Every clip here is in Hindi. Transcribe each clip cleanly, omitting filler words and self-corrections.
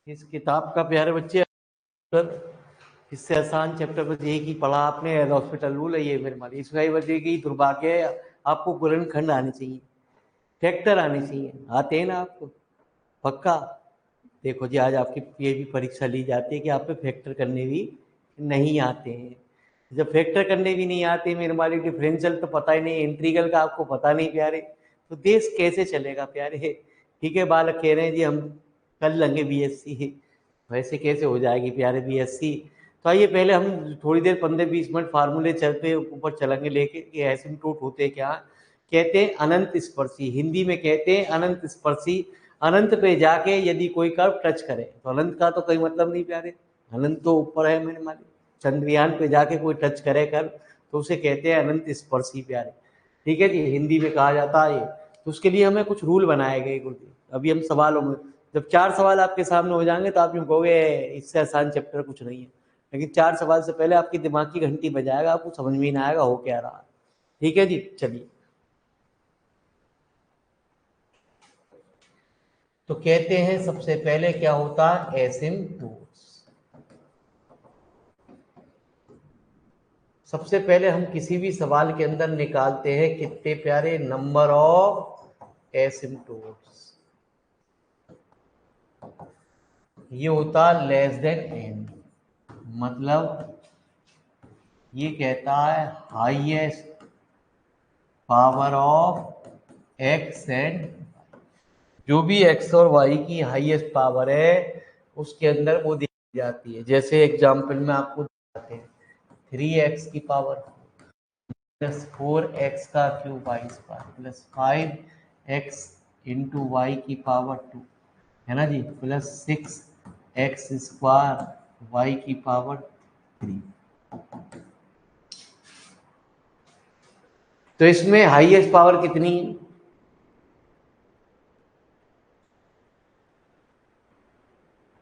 इस किताब का प्यारे बच्चे इससे आसान चैप्टर बस एक ही पढ़ा आपने, हॉस्पिटल रूल है ये मेरे मान। इसका वजह की दुर्भाग्य है, आपको गुणनखंड आने चाहिए, फैक्टर आने चाहिए। आते हैं ना आपको? पक्का? देखो जी, आज आपकी ये भी परीक्षा ली जाती है कि आप पे फैक्टर करने भी नहीं आते हैं। जब फैक्टर करने भी नहीं आते मेरे मालिक, डिफरेंशियल तो पता ही नहीं, इंटीग्रल का आपको पता नहीं प्यारे, तो देश कैसे चलेगा प्यारे? ठीक है, बालक कह रहे हैं जी हम कर लेंगे बीएससी, वैसे कैसे हो जाएगी प्यारे बीएससी? तो आइए पहले हम थोड़ी देर 15-20 मिनट फार्मूले चलते ऊपर चलेंगे लेके कि एसिम्पटोट होते क्या। कहते हैं अनंत स्पर्शी, हिंदी में कहते हैं अनंत स्पर्शी। अनंत पे जाके यदि कोई कर्व टच करे तो अनंत का तो कोई मतलब नहीं प्यारे, अनंत तो ऊपर है मेरे मालिक। चंद्रयान पे जाके कोई टच करे कर तो उसे कहते हैं अनंत स्पर्शी प्यारे। ठीक है जी, हिंदी में कहा जाता है ये। तो उसके लिए हमें कुछ रूल बनाए गए गुरुजी। अभी हम सवालों में, जब 4 सवाल आपके सामने हो जाएंगे तो आप यूँ कहोगे इससे आसान चैप्टर कुछ नहीं है, लेकिन 4 सवाल से पहले आपकी दिमाग की घंटी बजाएगा, आपको समझ में नहीं आएगा हो क्या रहा। ठीक है जी, चलिए। तो कहते हैं सबसे पहले क्या होता है, एसिम्पटोट्स। सबसे पहले हम किसी भी सवाल के अंदर निकालते हैं कितने प्यारे, नंबर ऑफ एसिम्पटोट्स। ये होता लेस देन एन, मतलब ये कहता है highest power of x and, जो भी एक्स और वाई की हाईएस्ट पावर है उसके अंदर वो दी जाती है। जैसे एग्जाम्पल में आपको दिखाते हैं, 3x की पावर प्लस 4x का cube Y square plus 5x into Y की पावर 2 है ना जी, प्लस 6x स्क्वायर वाई की पावर 3। तो इसमें हाईएस्ट पावर कितनी है?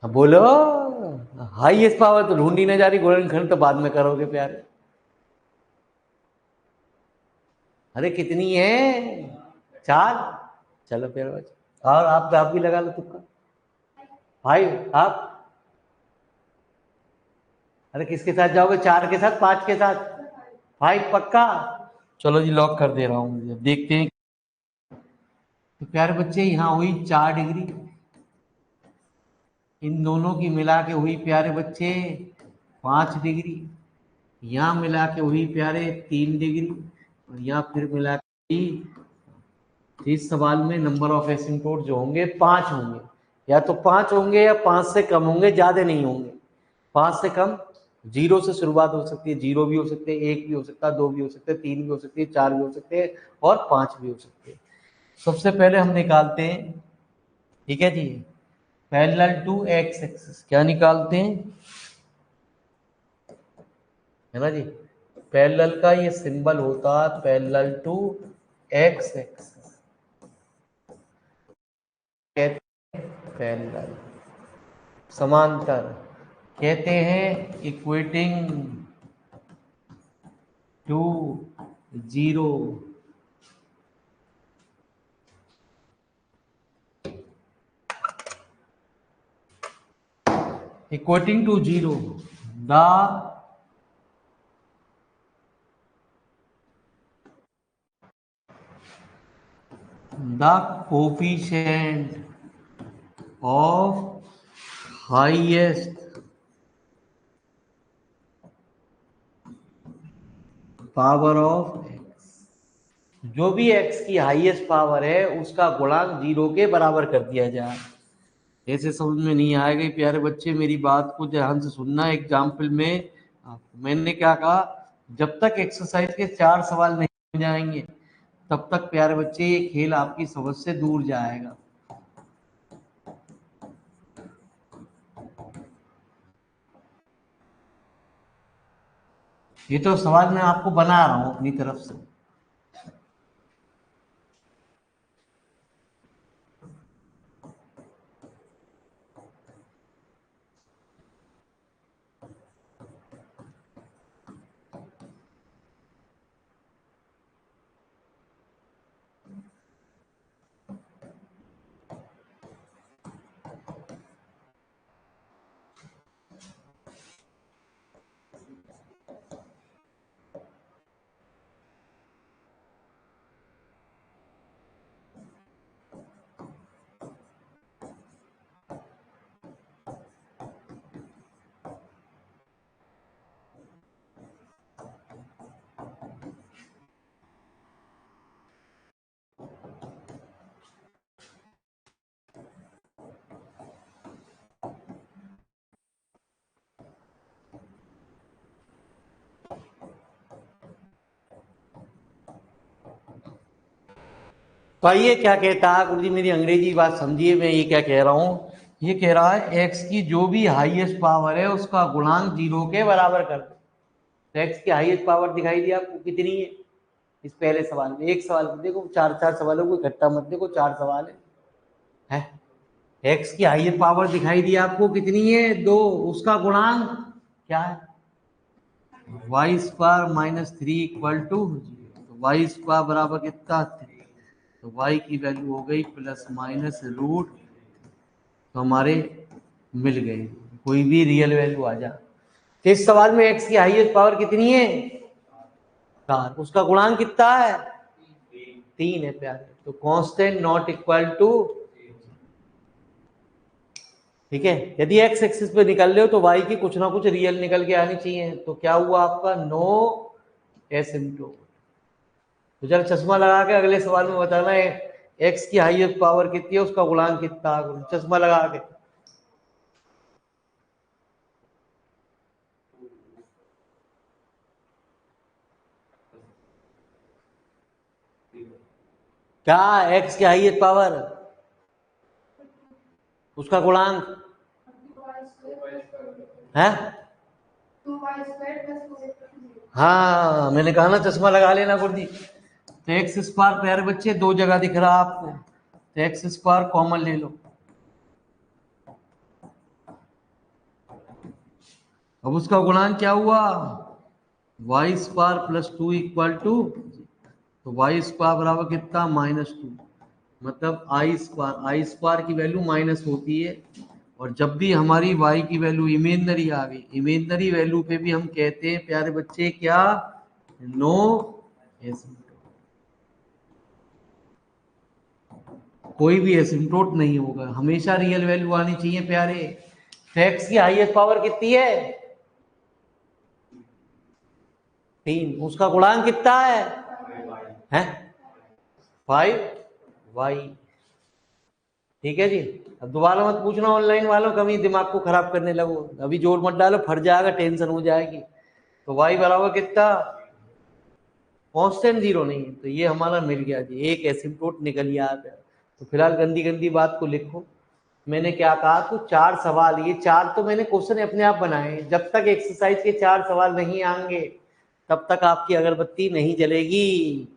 बोलो, हाईएस्ट पावर तो ढूंढी ना जा रही, गुणनखंड तो बाद में करोगे प्यारे। अरे कितनी है? 4। चलो प्यारे बच्चे, और आप भी लगा लो तुक्का। भाई आप, अरे किसके साथ जाओगे, 4 के साथ, 5 के साथ? भाई पक्का? चलो जी, लॉक कर दे रहा हूँ, मुझे देखते हैं। तो प्यारे बच्चे यहाँ हुई 4 डिग्री, इन दोनों की मिला के हुई प्यारे बच्चे 5 डिग्री, यहाँ मिला के हुई प्यारे 3 डिग्री, और यहाँ फिर मिला के इस सवाल में नंबर ऑफ एसिम्पटोट जो होंगे 5 होंगे। या तो 5 होंगे या 5 से कम होंगे, ज्यादा नहीं होंगे। 5 से कम, 0 से शुरुआत हो सकती है, 0 भी हो सकते हैं, 1 भी हो सकता है, 2 भी हो सकते हैं, 3 भी हो सकती है, 4 भी हो सकते हैं, और 5 भी हो सकते हैं। सबसे पहले हम निकालते हैं, ठीक है जी, पैरेलल टू एक्स एक्सिस। क्या निकालते हैं, है ना जी, पैरेलल का ये सिंबल होता है पैरेलल टू एक्स एक्सिस, कहते हैं पैरेलल, समांतर कहते हैं, equating to zero, equating to 0 the coefficient of highest power of x, जो भी x की हाईएस्ट पावर है उसका गुणांक 0 के बराबर कर दिया जाए। ऐसे समझ में नहीं आएगा प्यारे बच्चे, मेरी बात को ध्यान से सुनना। एग्जाम्पल में मैंने क्या कहा, जब तक एक्सरसाइज के 4 सवाल नहीं हो जाएंगे तब तक प्यारे बच्चे ये खेल आपकी समझ से दूर जाएगा। ये तो सवाल मैं आपको बना रहा हूं अपनी तरफ से। तो आइए क्या कहता है गुरु जी, मेरी अंग्रेजी बात समझिए, मैं ये क्या कह रहा हूँ। ये कह रहा है x की जो भी हाईएस्ट पावर है उसका गुणांक 0 के बराबर कर दो। तो x की हाईएस्ट पावर दिखाई दी आपको कितनी है इस पहले सवाल में। एक सवाल में देखो, चार चार सवालों को इकट्ठा मत देखो, चार सवाल है? x की हाईएस्ट पावर दिखाई दी आपको कितनी है, 2। उसका गुणांक क्या है, Y square minus 3 equal to 0। तो वाई स्क्वायर बराबर कितना, 3। तो y की वैल्यू हो गई प्लस माइनस रूट। तो हमारे मिल गए, कोई भी रियल वैल्यू आ जा। तो इस सवाल में x की हाईएस्ट पावर कितनी है, 4। उसका गुणांक कितना है, 3 है प्यारे। तो कांस्टेंट नॉट इक्वल टू, ठीक है। यदि x एक्सिस पे निकल रहे हो तो y की कुछ ना कुछ रियल निकल के आनी चाहिए। तो क्या हुआ आपका, नो एसिम्प्टोट। तो जरा चश्मा लगा के अगले सवाल में बताना है x की हाईएस्ट पावर कितनी है, उसका गुणांक कितना है, चश्मा लगा के। क्या x की हाईएस्ट पावर, उसका गुणांक है, हाँ मैंने कहा ना चश्मा लगा लेना गुरुजी। तो एक्स स्क्वायर प्यारे बच्चे दो जगह दिख रहा आपको, तो एक्स स्क्वायर कॉमन ले लो। अब उसका गुणांक क्या हुआ, Y square plus 2 equal to, तो वाई स्क्वायर बराबर कितना, -2। मतलब आई स्क्वायर की वैल्यू माइनस होती है। और जब भी हमारी y की वैल्यू इमेजनरी आ गई, इमेजनरी वैल्यू पे भी हम कहते हैं प्यारे बच्चे क्या, नो एसिम्प्टोट। कोई भी एसिम्प्टोट नहीं होगा, हमेशा रियल वैल्यू आनी चाहिए प्यारे। तो x की हाईएस्ट पावर कितनी है, 3। उसका गुणांक कितना है 5y। ठीक है जी। अब दोबारा मत पूछना ऑनलाइन वालों, कभी दिमाग को खराब करने लगो, अभी जोर मत डालो, फट जाएगा, टेंशन हो जाएगी। तो y बराबर कितना, कांस्टेंट 0 नहीं है, तो ये हमारा मिल गया जी, एक एसिम्प्टोट निकल गया। तो फिलहाल गंदी गंदी बात को लिखो। मैंने क्या कहा, तो 4 सवाल, ये 4 तो मैंने क्वेश्चन अपने आप बनाए। जब तक एक्सरसाइज के 4 सवाल नहीं आएंगे तब तक आपकी अगरबत्ती नहीं जलेगी।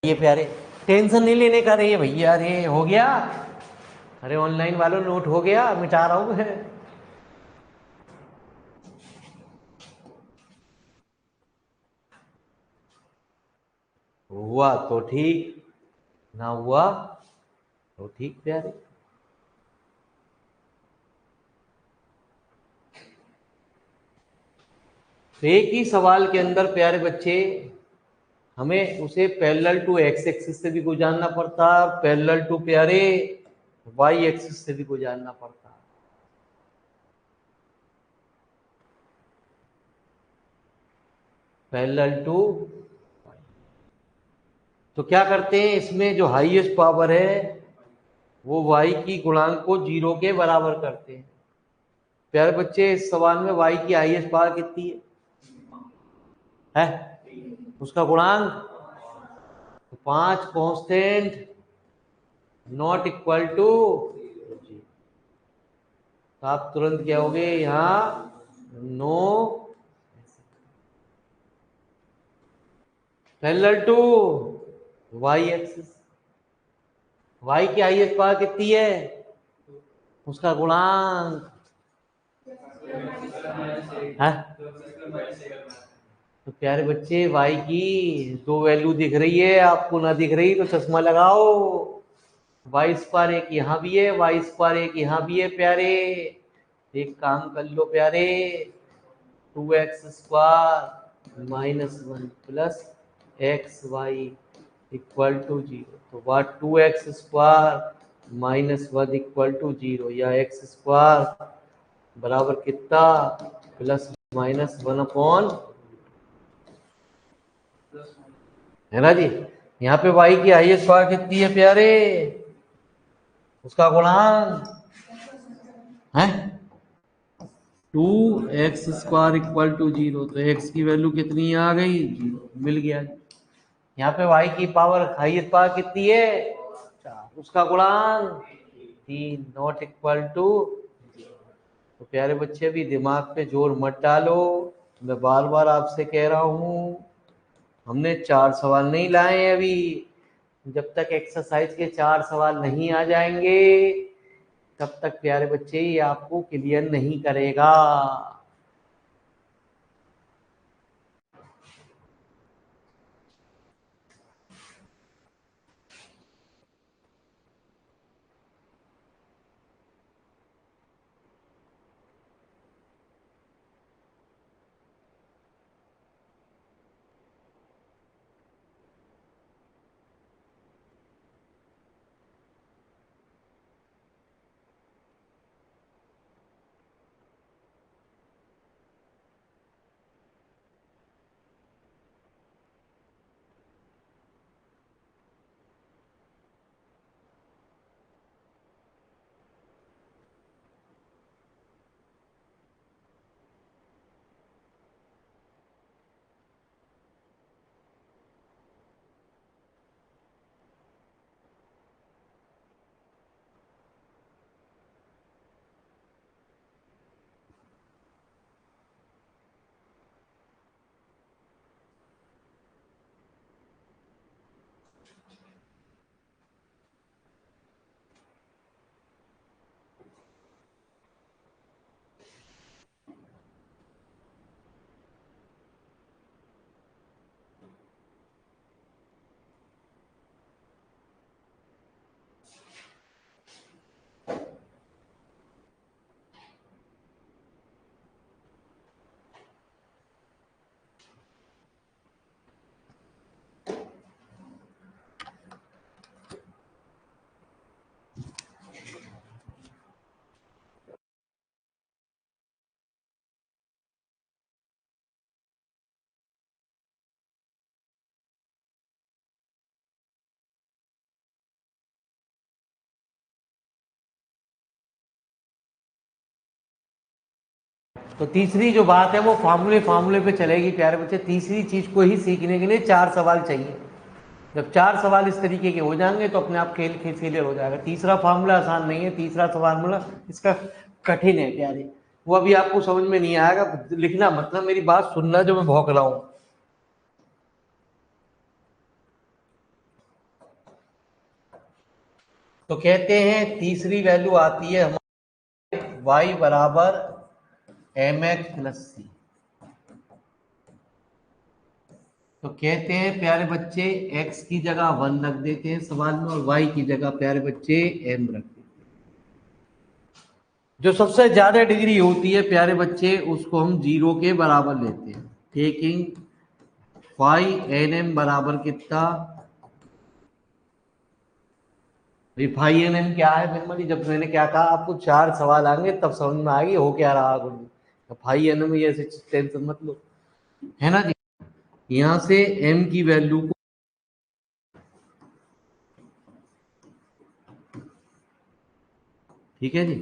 ये प्यारे, टेंशन नहीं लेने का रे भैया। अरे हो गया, अरे ऑनलाइन वालों नोट हो गया, मिटा रहा हूं मैं। हुआ तो ठीक, ना हुआ तो ठीक प्यारे। तो एक ही सवाल के अंदर प्यारे बच्चे हमें उसे पैरेलल टू एक्स एक्सिस से भी गुजारना पड़ता, पैरेलल टू प्यारे वाई एक्सिस से भी गुजारना पड़ता। पैरेलल टू, तो क्या करते हैं इसमें, जो हाईएस्ट पावर है वो y की गुणांक को 0 के बराबर करते हैं। प्यारे बच्चे इस सवाल में y की हाईएस्ट पावर कितनी है? उसका गुणांक तो 5 कांस्टेंट नॉट इक्वल टू, तो आप तुरंत क्या होगे यहाँ, no parallel to Y axis. Y की हाईएस्ट पावर कितनी है? उसका गुणांक है। तो प्यारे बच्चे y की दो वैल्यू दिख रही है आपको, ना दिख रही तो चश्मा लगाओ। वाई स्क्वायर एक यहाँ भी है, वाई स्क्वायर एक यहाँ भी है प्यारे। एक काम कर लो प्यारे, 2x² -1 plus xy equal to 0। तो वाट 2x² -1 इक्वल टू 0, या x² बराबर कितना, +-1/, है ना जी। यहाँ पे y की हाईएस्ट पावर कितनी है प्यारे? उसका गुणांक है 2x² इक्वल टू 0। तो x की वैल्यू कितनी आ गई, 0 मिल गया। यहाँ पे y की पावर हाईएस्ट पावर कितनी है, 4, उसका गुणांक 3 नॉट इक्वल टू। तो प्यारे बच्चे भी दिमाग पे जोर मत डालो, मैं बार बार आपसे कह रहा हूँ, हमने 4 सवाल नहीं लाए हैं अभी। जब तक एक्सरसाइज के 4 सवाल नहीं आ जाएंगे तब तक प्यारे बच्चे ये आपको क्लियर नहीं करेगा। तो तीसरी जो बात है वो फार्मूले पे चलेगी प्यारे बच्चे। तीसरी चीज को ही सीखने के लिए 4 सवाल चाहिए। जब 4 सवाल इस तरीके के हो जाएंगे तो अपने आप खेल क्लियर हो जाएगा। तीसरा फार्मूला आसान नहीं है, तीसरा फार्मूला इसका कठिन है प्यारे, वो अभी आपको समझ में नहीं आएगा। लिखना मतलब, मेरी बात सुनना जो मैं भौंक रहा हूँ। तो कहते हैं तीसरी वैल्यू आती है हमारे y बराबर mx प्लस सी। तो कहते हैं प्यारे बच्चे x की जगह 1 रख देते हैं सवाल में और y की जगह प्यारे बच्चे m रख देते हैं। जो सबसे ज्यादा डिग्री होती है प्यारे बच्चे उसको हम 0 के बराबर लेते हैं। टेकिंग फाई एन एम बराबर कितना, फाई एन एम क्या है निर्मली? जब मैंने क्या कहा आपको 4 सवाल आएंगे तब समझ में आएगी हो क्या रहा गुरु। फाई एन एम ये ऐसे टेंशन मत लो, है ना जी। यहां से m की वैल्यू को ठीक है जी,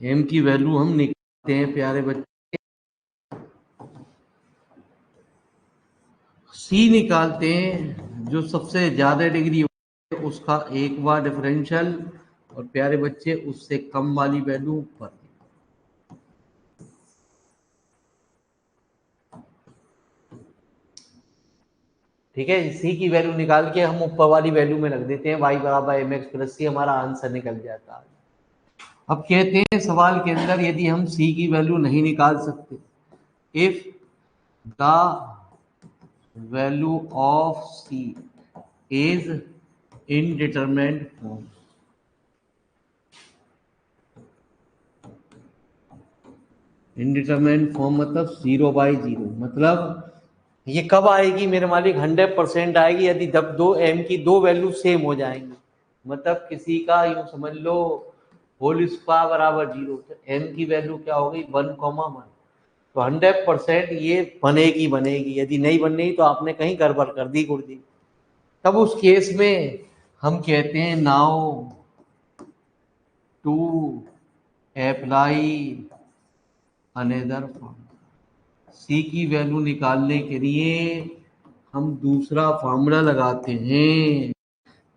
m की वैल्यू हम निकालते हैं प्यारे बच्चे, c निकालते हैं जो सबसे ज्यादा डिग्री है उसका एक बार डिफरेंशियल और प्यारे बच्चे उससे कम वाली वैल्यू ऊपर। ठीक है, सी की वैल्यू निकाल के हम ऊपर वाली वैल्यू में रख देते हैं, y बराबर एम एक्स प्लस सी, हमारा आंसर निकल जाता है। अब कहते हैं सवाल के अंदर यदि हम सी की वैल्यू नहीं निकाल सकते, if the value of C is indeterminate form, indeterminate form मतलब 0/0, मतलब ये कब आएगी मेरे मालिक? 100% आएगी यदि जब दो m की दो वैल्यू सेम हो जाएंगी। मतलब किसी का यूं समझ लो होल स्क्वायर बराबर 0, तो m की वैल्यू क्या हो गई 1,1। तो 100% ये बनेगी बनेगी, यदि नहीं बनेगी तो आपने कहीं गड़बड़ कर दी गुरुजी। तब उस केस में हम कहते हैं now to apply another form. C की वैल्यू निकालने के लिए हम दूसरा फार्मूला लगाते हैं,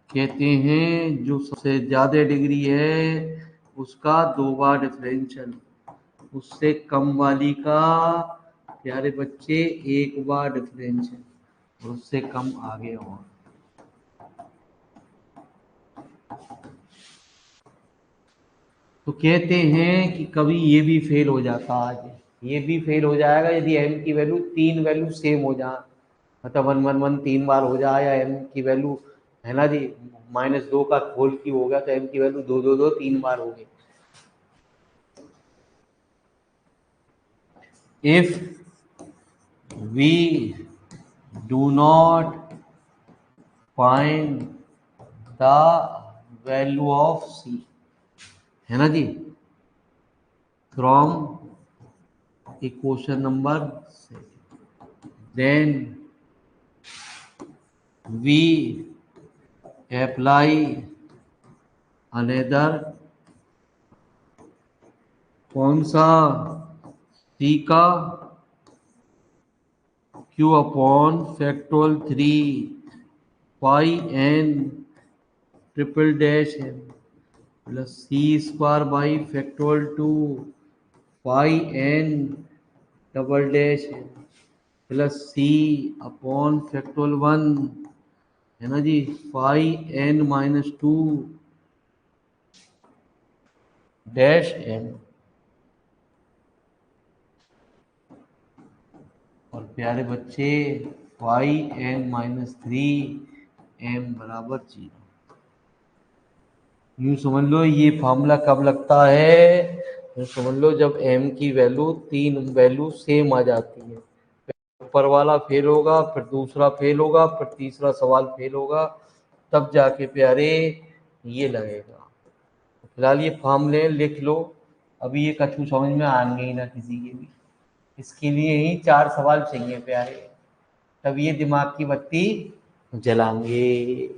कहते हैं जो सबसे ज्यादा डिग्री है उसका 2 बार डिफरेंशियल, उससे कम वाली का प्यारे बच्चे एक बार डिफरेंशियल और उससे कम आगे और। तो कहते हैं कि कभी ये भी फेल हो जाता है, ये भी फेल हो जाएगा यदि m की वैल्यू तीन वैल्यू सेम हो जाए, मतलब 111 3 बार हो जाए या m की वैल्यू है ना जी -2 का होल क्यूब हो गया तो m की वैल्यू 2 2 2 3 बार हो गई। If we do not find the value of C, है ना जी, from equation number 6, then we apply another, कौन सा? सी का cube upon factorial 3 pi N triple dash है plus C square by factorial 2 pi N double dash है प्लस सी अपॉन फैक्टोरियल 1, है ना जी, पाई एन -2 डैश एन। और प्यारे बच्चे पाई एन -3 एम बराबर 0। यूं समझ लो ये फॉर्मूला कब लगता है? यूं समझ लो जब m की वैल्यू तीन वैल्यू सेम आ जाती है, ऊपर वाला फेल होगा फिर दूसरा फेल होगा फिर तीसरा सवाल फेल होगा, तब जाके प्यारे ये लगेगा। फिलहाल ये फॉर्मूले लिख लो, अभी ये कछु समझ में आएंगे ही ना किसी के भी, इसके लिए ही 4 सवाल चाहिए प्यारे, तब ये दिमाग की बत्ती जलाएंगे।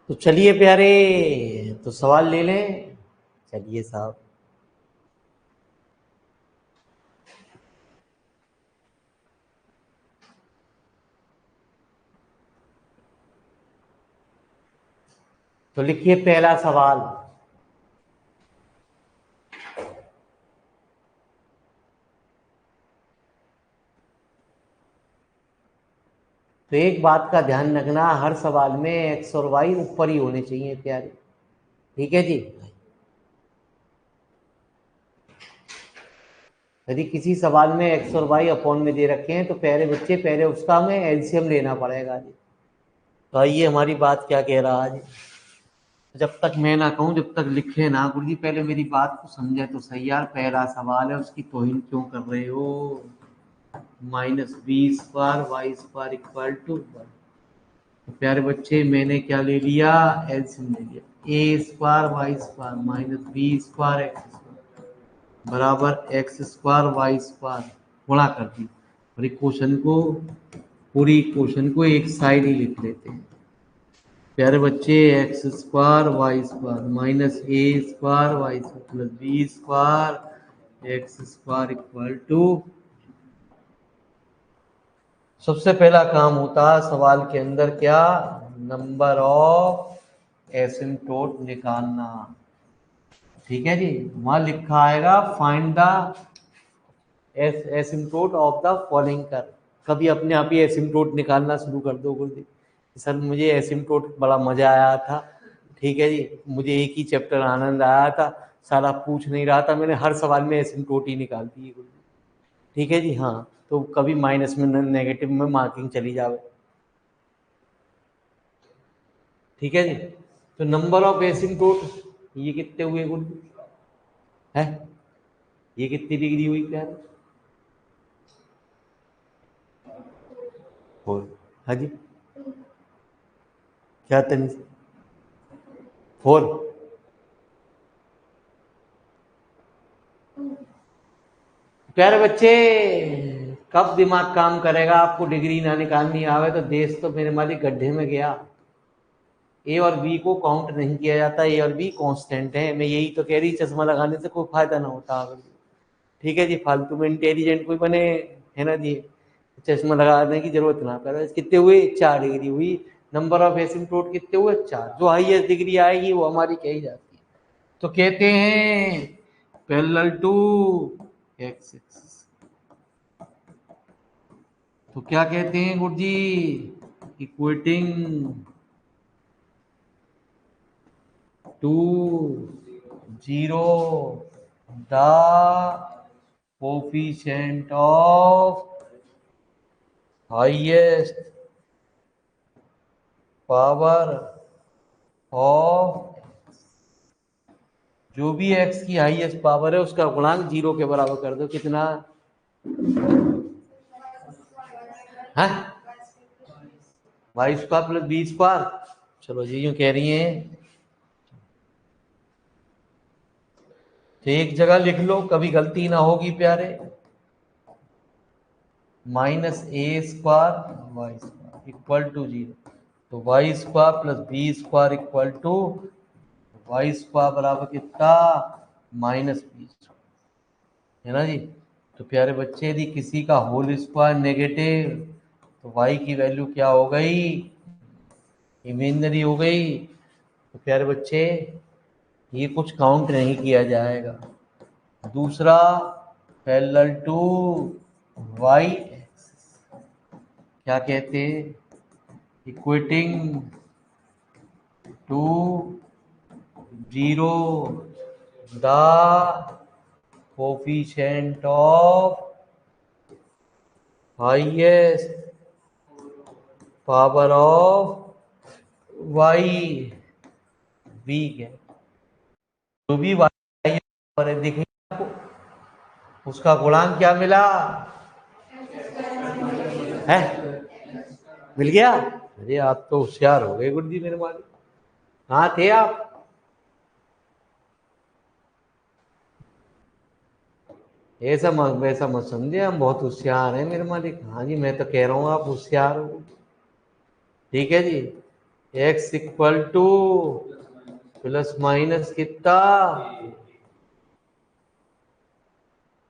तो चलिए प्यारे, तो सवाल ले लें। चलिए साहब, तो लिखिए पहला सवाल। तो एक बात का ध्यान रखना, हर सवाल में एक्स और वाई ऊपर ही होने चाहिए प्यारे, ठीक है जी। यदि किसी सवाल में एक्स और वाई अपॉन में दे रखे हैं तो प्यारे बच्चे पहले उसका हमें एलसीएम लेना पड़ेगा जी। तो आइए हमारी बात क्या कह रहा है। जब तक मैं ना कहूं, जब तक लिखे ना गुरुजी, पहले मेरी बात को समझे तो सही यार। पहला सवाल है, उसकी तौहीन क्यों कर रहे हो। -b² y² equal to 1। तो प्यारे बच्चे मैंने क्या ले लिया, एलसीएम ले लिया। a² y² -b² x² बराबर x² y² गुणा कर दी। और क्वेश्चन को, पूरी क्वेश्चन को एक साइड ही लिख लेते हैं प्यारे बच्चे। x² y² -a² y² b² x² equal to, सबसे पहला काम होता है सवाल के अंदर क्या, नंबर ऑफ एसिम्टोट निकालना। ठीक है जी, वहां लिखा आएगा find the asymptote of the following कर। कभी अपने आप ही एसिम्टोट निकालना शुरू कर दो गुरुजी। सर मुझे एसिम्टोट बड़ा मजा आया था, ठीक है जी, मुझे एक ही चैप्टर आनंद आया था, सारा पूछ नहीं रहा था, मैंने हर सवाल में एसिम्टोट ही निकाल दी गुरुजी। ठीक है जी, हाँ। तो कभी माइनस में नेगेटिव में मार्किंग चली जावे। ठीक है जी। तो नंबर ऑफ एसिम्टोट ये कितने हुए गुरुजी है, ये कितनी डिग्री हुई क्या है? 4। हाँ जी, क्या तनी 4। प्यारे बच्चे, कब दिमाग काम करेगा, आपको डिग्री ना निकालनी आवे तो देश तो मेरे मालिक गड्ढे में गया। ए और बी को काउंट नहीं किया जाता, ए और बी कांस्टेंट है। मैं यही तो कह रही, चश्मा लगाने से कोई फायदा ना होता अगर। ठीक है जी, फालतू में इंटेलिजेंट कोई बने, है ना जी, चश्मा लगाने की जरूरत ना पड़े। कितने हुए, 4 डिग्री हुई। नंबर ऑफ एसिम्प्टोट कितने हुए, 4। जो हाईएस्ट डिग्री आएगी वो हमारी कही जाती है। तो कहते हैं पैरेलल टू एक्स एक्सिस। तो क्या कहते हैं गुरुजी, equating to 0 the coefficient of highest power of, जो भी एक्स की हाईएस्ट पावर है उसका गुणांक 0 के बराबर कर दो। कितना है, y² प्लस b²। चलो जी, यूं कह रही हैं तो एक जगह लिख लो, कभी गलती ना होगी प्यारे। -a² equal to 0। तो y² plus b² equal to y² बराबर कितना, -b², है ना जी। तो प्यारे बच्चे, यदि किसी का होल स्क्वायर नेगेटिव तो y की वैल्यू क्या हो गई, इमेजिनरी हो गई। तो प्यारे बच्चे ये कुछ काउंट नहीं किया जाएगा। दूसरा, पैरेलल टू y एक्सिस, क्या कहते हैं, equating to 0 the coefficient of highest power of y, वीक है। जो भी y पावर है दिखेगी आपको, उसका गुणांक क्या मिला है, मिल गया। अरे आप तो होशियार हो गए गुरुजी मेरे मालिक, कहाँ थे आप। ऐसा मत, वैसा मत समझे, हम बहुत होशियार हैं मेरे मालिक। हाँ जी, मैं तो कह रहा हूँ आप होशियार हो। ठीक है जी, x equal two plus minus कितना,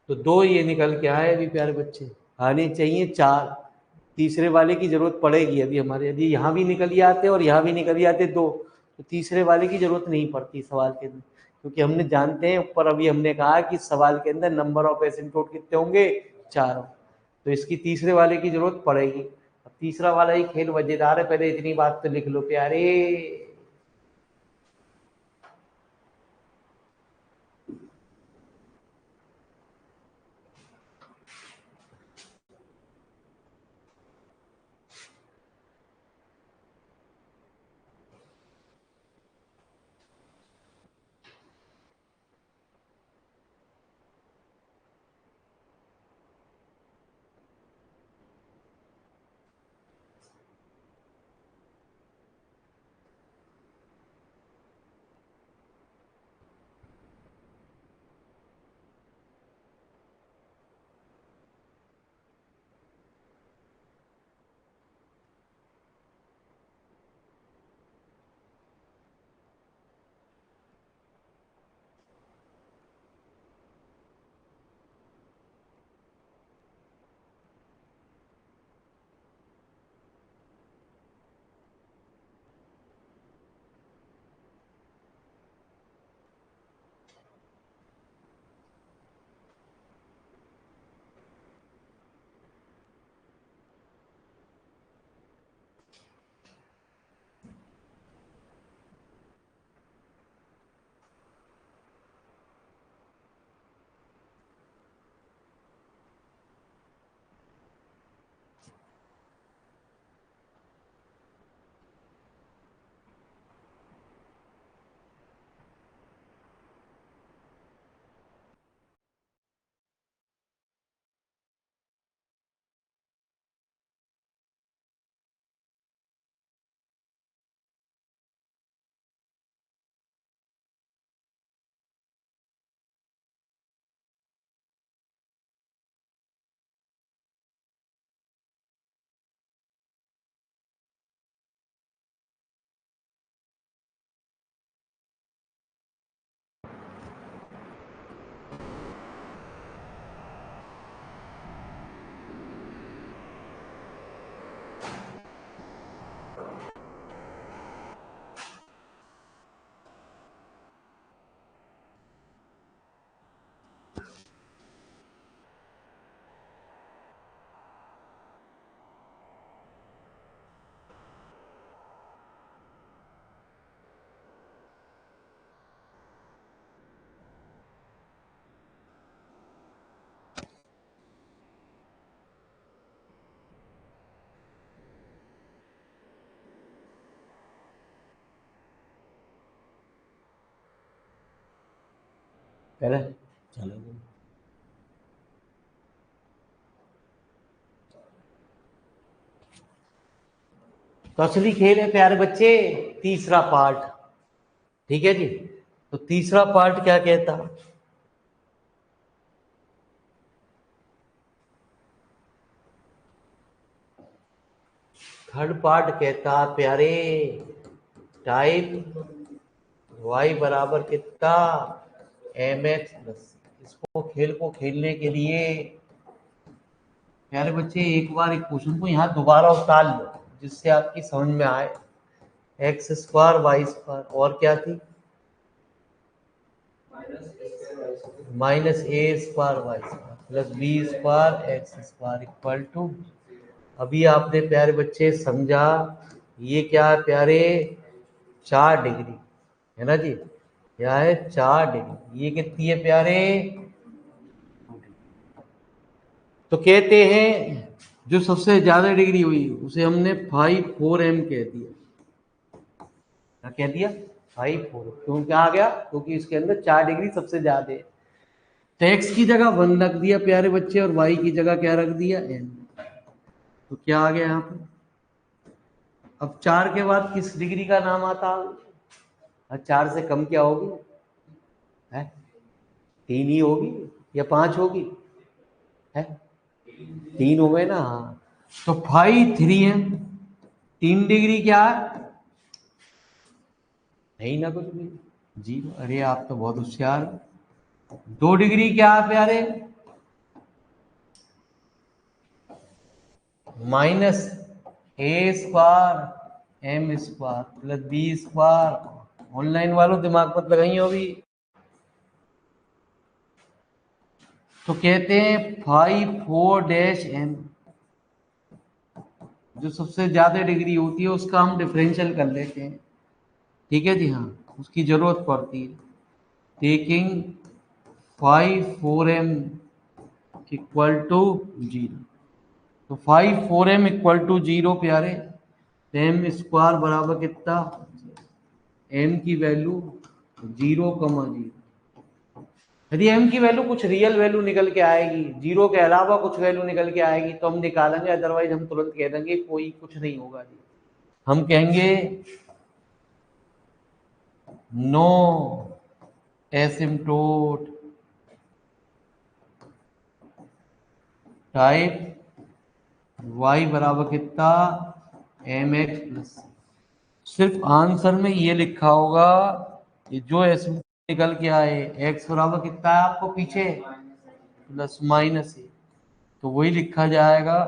तो 2 ये निकल के आए अभी प्यारे बच्चे, आने चाहिए 4। तीसरे वाले की जरूरत पड़ेगी अभी हमारे, यदि यहाँ भी निकल आते और यहाँ भी निकल आते 2, तो तीसरे वाले की जरूरत नहीं पड़ती सवाल के अंदर, क्योंकि हमने जानते हैं ऊपर अभी हमने कहा कि सवाल के अंदर नंबर ऑफ एसिम्प्टोट कितने होंगे, 4, तो इसकी तीसरे वाले की जरूरत पड़ेगी। अब तीसरा वाला ही खेल मजेदार है, पहले इतनी बात तो लिख लो प्यारे। पहले चलो तो असली खेल है प्यारे बच्चे तीसरा पार्ट, ठीक है जी। तो तीसरा पार्ट क्या कहता, थर्ड पार्ट कहता प्यारे टाइप y बराबर कितना mx+। इसको खेल को खेलने के लिए प्यारे बच्चे एक बार एक क्वेश्चन को यहाँ दोबारा उतार लो जिससे आपकी समझ में आए। x² y² और क्या थी, -a² y² plus b² x² equal to, अभी आपने प्यारे बच्चे समझा ये क्या है प्यारे, 4 डिग्री है ना जी, क्या है 4 डिग्री, ये कितनी है प्यारे, तो कहते हैं जो सबसे ज्यादा डिग्री हुई उसे हमने 5 4m कह दिया। क्या कह दिया, 5 4, क्यों क्या आ गया, क्योंकि इसके अंदर 4 डिग्री सबसे ज्यादा है। तो x की जगह 1 रख दिया प्यारे बच्चे और y की जगह क्या रख दिया m, तो क्या आ गया यहाँ पर। अब 4 के बाद किस डिग्री का नाम आता है, 4 से कम क्या होगी है, 3 ही होगी या 5 होगी है, 3 हो गए ना, हाँ। तो 5 3m, 3 डिग्री क्या है है ही ना कुछ भी, 0। अरे आप तो बहुत होशियार हो। 2 डिग्री क्या है प्यारे? Minus A square M square plus B square. Online वालों दिमाग मत लगाइए अभी। तो कहते हैं 5 4 - m, जो सबसे ज्यादा डिग्री होती है उसका हम डिफरेंशियल कर लेते हैं। ठीक है जी, हाँ उसकी जरूरत पड़ती है। Taking 5 4m equal to 0। तो 5 4m = 0 प्यारे। तो एम स्क्वायर बराबर कितना? एम की वैल्यू 0,0। यदि एम की वैल्यू कुछ रियल वैल्यू निकल के आएगी, 0 के अलावा कुछ वैल्यू निकल के आएगी तो हम निकालेंगे, अदरवाइज हम तुरंत कह देंगे कोई कुछ नहीं होगा जी। हम कहेंगे नो एसिम्प्टोट टाइप y बराबर कितना? mx plus. सिर्फ आंसर में ये लिखा होगा कि जो एसिम्प्टोट निकल के आए x बराबर कितना है आपको पीछे? प्लस माइनस है, तो वही लिखा जाएगा।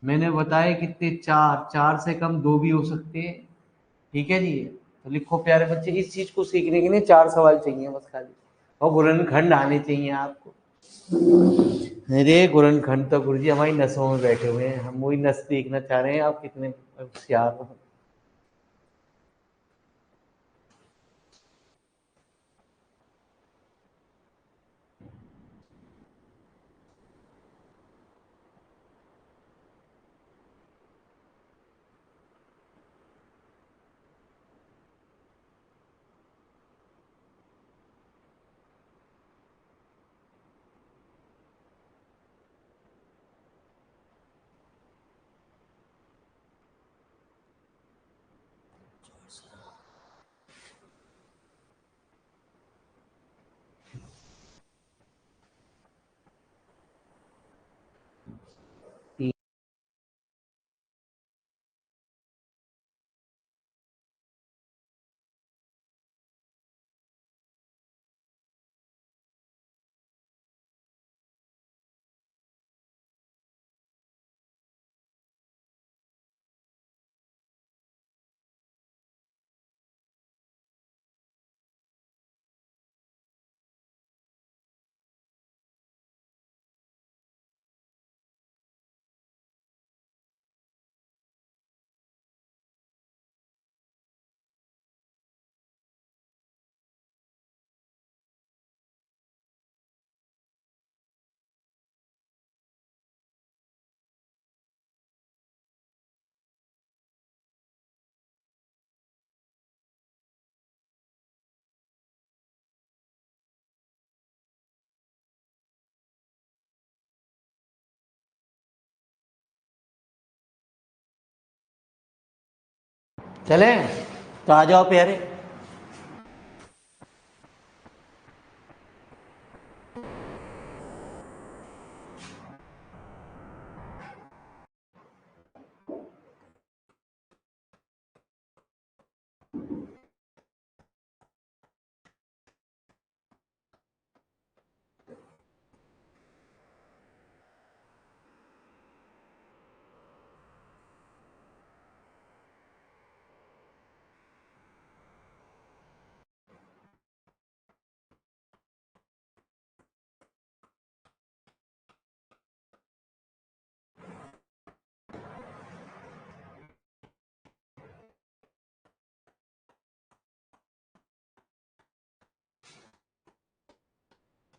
मैंने बताया कितने? 4। 4 से कम 2 भी हो सकते हैं। ठीक है जी, तो लिखो प्यारे बच्चे, इस चीज को सीखने के लिए 4 सवाल चाहिए बस खाली, और गुणनखंड आने चाहिए आपको। अरे गुणनखंड तो गुरुजी हमारी नसों में बैठे हुए हैं, हम वही नस देखना चाह रहे हैं आप कितने होशियार हो। चले तो आ जाओ प्यारे।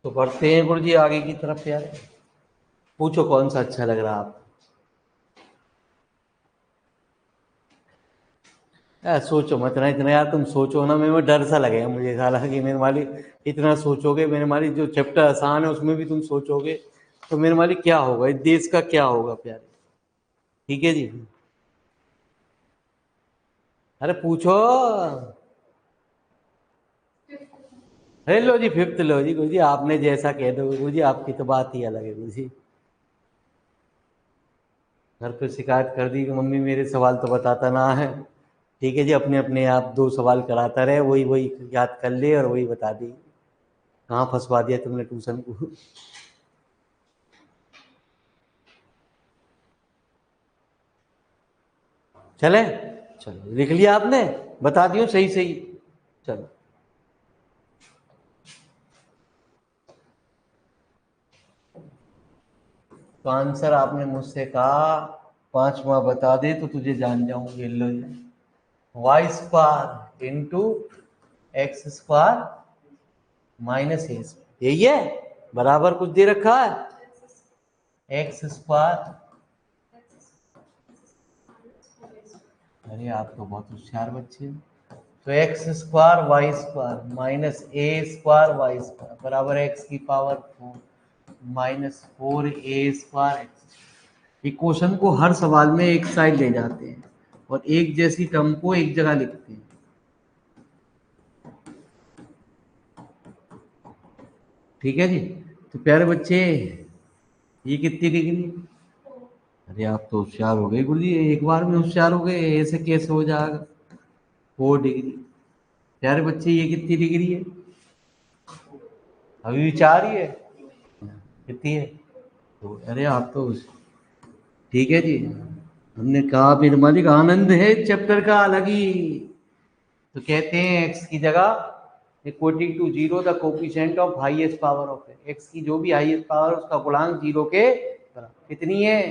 तो बढ़ते हैं गुरुजी आगे की तरफ प्यारे। पूछो कौन सा अच्छा लग रहा है आपको? सोचो मत ना इतना यार, तुम सोचो ना, मेरे में डर सा लगेगा मुझे, साला कि मेरे मालिक इतना सोचोगे, मेरे मालिक जो चैप्टर आसान है उसमें भी तुम सोचोगे तो मेरे मालिक क्या होगा, इस देश का क्या होगा प्यारे। ठीक है जी, अरे पूछो। अरे लो जी फिफ्थ, लो जी गुरुजी आपने जैसा कह दो गुरुजी, आपकी तो बात ही अलग है गुरुजी। घर पे शिकायत कर दी कि मम्मी मेरे सवाल तो बताता ना है, ठीक है जी, अपने अपने आप 2 सवाल कराता रहे, वही वही याद कर ले और वही बता दे। कहाँ फंसवा दिया तुमने ट्यूशन को। चले, चलो लिख लिया आपने, बता दियो सही सही। चलो तो आंसर आपने मुझसे कहा 5वां बता दे तो तुझे जान जाऊंगे। लो Y square into X square minus A, यही है, बराबर कुछ दे रखा है। एक्स स्क्वायर, अरे आप तो बहुत होशियार बच्चे हो। तो X square Y square minus A square Y square बराबर एक्स की power 4 minus 4 a square X. Equation को हर सवाल में एक साइड ले जाते हैं और एक जैसी टर्म को एक जगह लिखते हैं। ठीक है जी। तो प्यारे बच्चे, ये कितनी डिग्री? अरे आप तो होशियार हो गए गुरुजी, एक बार में होशियार हो गए, ऐसे कैसे हो जाएगा? 4 डिग्री। प्यारे बच्चे ये कितनी डिग्री है? अभी भी 4 ही है। कितनी है? तो अरे आप तो ठीक है जी। हमने कहा फिर मालिक आनंद है चैप्टर का अलग ही। तो कहते हैं एक्स की जगह equaling to zero the coefficient of highest power of X की जो भी हाईएस्ट पावर उसका गुणांक जीरो के बराबर कितनी है?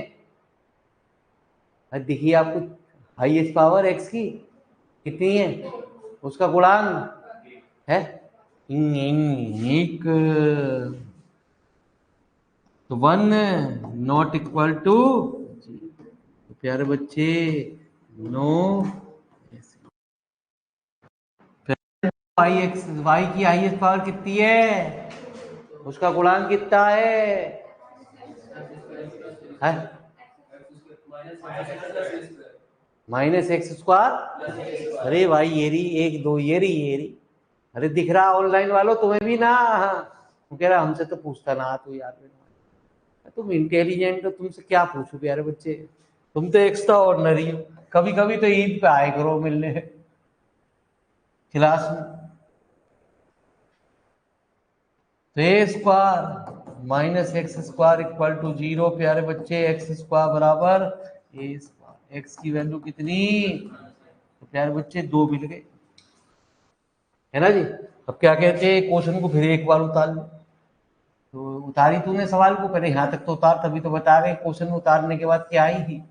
देखिए आपको हाईएस्ट पावर एक्स की कितनी है, उसका गुणांक है एक, तो 1 नॉट इक्वल टू। तो प्यारे बच्चे नो, वाई एक्स वाई की हाईएस्ट पावर कितनी है, उसका गुणांक कितना है? Minus X square. अरे भाई ये रही, एक दो ये रही ये रही। अरे दिख रहा ऑनलाइन वालों तुम्हें भी ना? वो कह रहा हमसे तो पूछता ना तू यार, तुम इंटेलिजेंट हो, तुमसे क्या पूछू प्यारे बच्चे, तुम तो एक्स्ट्रा ऑर्डिनरी हो। कभी कभी तो ईद पे आए करो मिलने क्लास में। तो A square minus X square equal to zero. प्यारे बच्चे एक्स स्क्वायर बराबर ए स्क्वायर, एक्स की वैल्यू कितनी? तो प्यारे बच्चे 2 मिल गए, है ना जी। अब क्या कहते हैं, क्वेश्चन को फिर एक बार उतार लो। तो उतारी तूने सवाल को, पहले यहाँ तक तो उतार, तभी तो बता रहे क्वेश्चन उतारने के बाद क्या आई थी।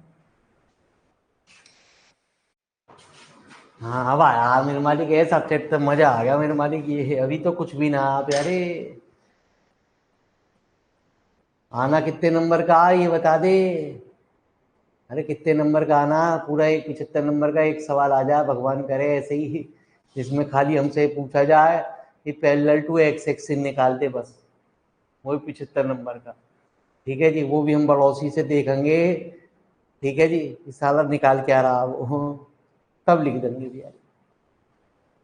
हाँ अब आया मेरे मालिक, ऐसा सब्जेक्ट तो मजा आ गया मेरे मालिक। ये अभी तो कुछ भी ना प्यारे, आना कितने नंबर का ये बता दे। अरे कितने नंबर का आना, पूरा एक 75 नंबर का एक सवाल आ जाए भगवान करे ऐसे ही, जिसमें खाली हमसे पूछा जाए कि पैरेलल टू एक्स एक्सिस निकाल दे बस, वही 75 नंबर का। ठीक है जी, वो भी हम बड़ौसी से देखेंगे। ठीक है जी, इस साल निकाल के आ रहा वो, तब लिख देंगे भैया।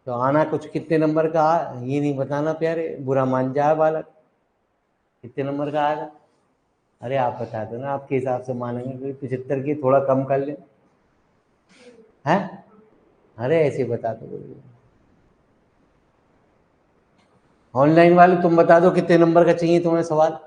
तो आना कुछ कितने नंबर का ये नहीं बताना प्यारे, बुरा मान जाए बालक। कितने नंबर का आएगा? अरे आप बता दो ना, आपके हिसाब से मानेंगे, 75 की थोड़ा कम कर ले हैं। अरे ऐसे बता दो। ऑनलाइन वाले तुम बता दो कितने नंबर का चाहिए तुम्हें सवाल।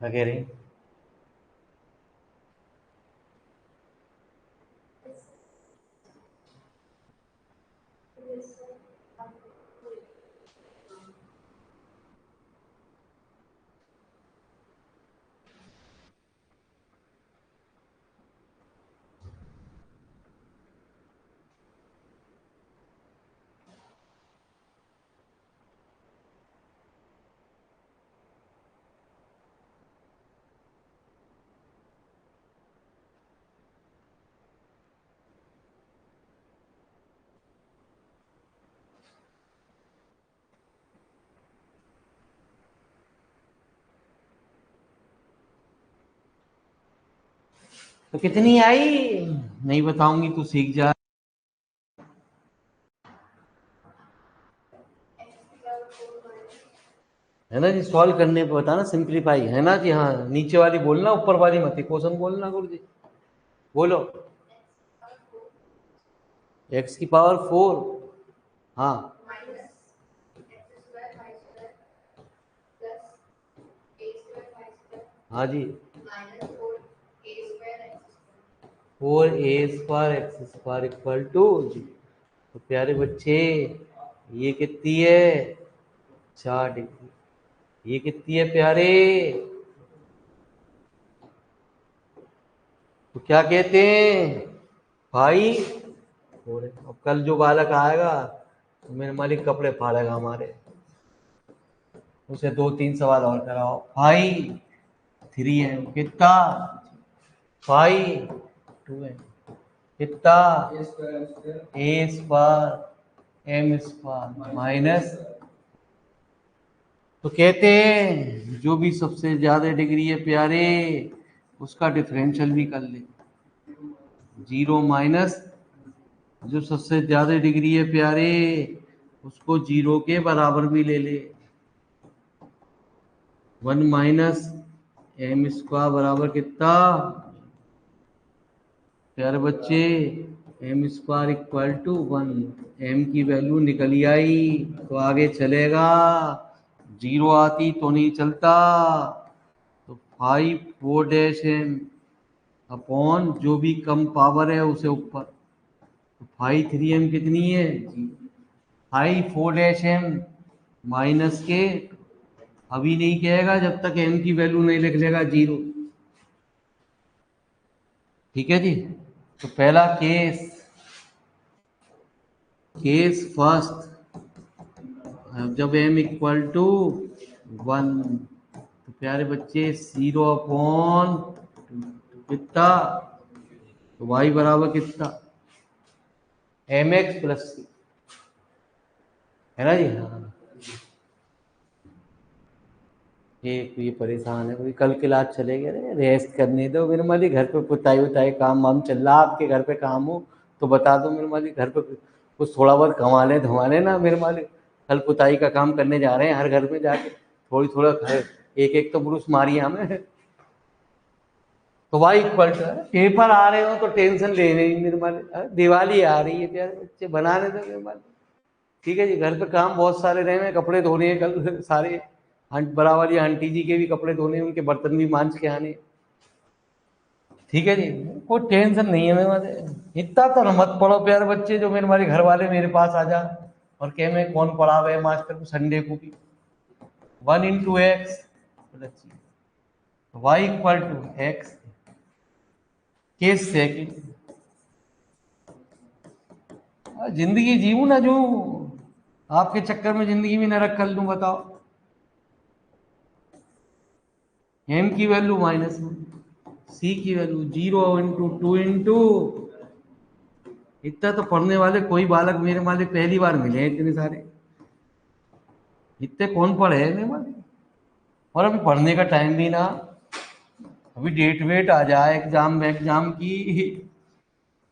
क्या कह रहे हैं? तो कितनी आई? नहीं बताऊंगी तो सीख जा। है ना जी, सॉल्व करने पे बताना, सिंप्लीफाई, है ना जी। हाँ, नीचे वाली बोलना, ऊपर वाली मत, क्वेश्चन बोलना गुरु जी। बोलो। x की पावर 4। हाँ हाँ जी, 4a² इक्वल टू जी। तो प्यारे बच्चे, ये कितनी है? 4 डिग्री। ये कितनी है प्यारे? तो क्या कहते हैं भाई? और अब कल जो बालक आएगा तो मेरे मालिक कपड़े फाड़ेगा हमारे। उसे 2-3 सवाल और कराओ भाई। 3m कितना? 5 2m कितना? a² minus. तो कहते हैं जो भी सबसे ज्यादा डिग्री है प्यारे, उसका डिफरेंशियल भी कर ले। 0 माइनस जो सबसे ज्यादा डिग्री है प्यारे, उसको 0 के बराबर भी ले ले। 1 माइनस m² बराबर कितना प्यारे बच्चे? m² equal to 1। m की वैल्यू निकली आई तो आगे चलेगा, 0 आती तो नहीं चलता। तो 5 4 m अपॉन जो भी कम पावर है उसे ऊपर। तो 5 3m कितनी है? 5 4 m माइनस के, अभी नहीं कहेगा जब तक m की वैल्यू नहीं लिख लेगा 0। ठीक है जी। तो पहला केस, केस फर्स्ट, जब m इक्वल टू 1, तो प्यारे बच्चे 0 अपॉन कितना? तो y बराबर कितना? mx प्लस c, है ना जी। हाँ, ये परेशान है कोई, कल क्लास चलेगी, अरे रेस्ट करने दो मेरे मालिक, घर पे पुताई उताई काम वाम चल रहा, आपके घर पे काम हो तो बता दो मेरे मालिक, घर पे कुछ थोड़ा बहुत कमा ले धमा ले ना मेरे मालिक। कल पुताई का काम करने जा रहे हैं, हर घर में जाके थोड़ी थोड़ा एक एक तो ब्रूस मारिए हमें। तो वाई इक्वल टू, पेपर आ रहे हो तो टेंशन ले नहीं मेरे मालिक, दिवाली आ रही है प्यारे बच्चे, बनाने दो मेरे मालिक। ठीक है जी, घर पे काम बहुत सारे रहे हैं, कपड़े धोने हैं कल सारे, बराबर आंटी जी के भी कपड़े धोने, उनके बर्तन भी मांझ के आने। ठीक है जी, कोई टेंशन नहीं है मेरे मारे। इतना तो मत पढ़ो प्यारे बच्चे, जो मेरे घर वाले मेरे पास आ जा और कह मैं कौन पढ़ा हुआ है मास्टर को संडे को भी। 1 × x plus Y equal to X. Case second, जिंदगी जीऊं ना जो, आपके चक्कर में जिंदगी भी नरक कर लूं, बताओ। m की वैल्यू -1, c की वैल्यू 0 × 2 इतना तो पढ़ने वाले कोई बालक मेरे मालिक पहली बार मिले हैं इतने सारे, इतने कौन पढ़े हैं मेरे मालिक। और अभी पढ़ने का टाइम भी ना, अभी डेट वेट आ जाए एग्जाम की।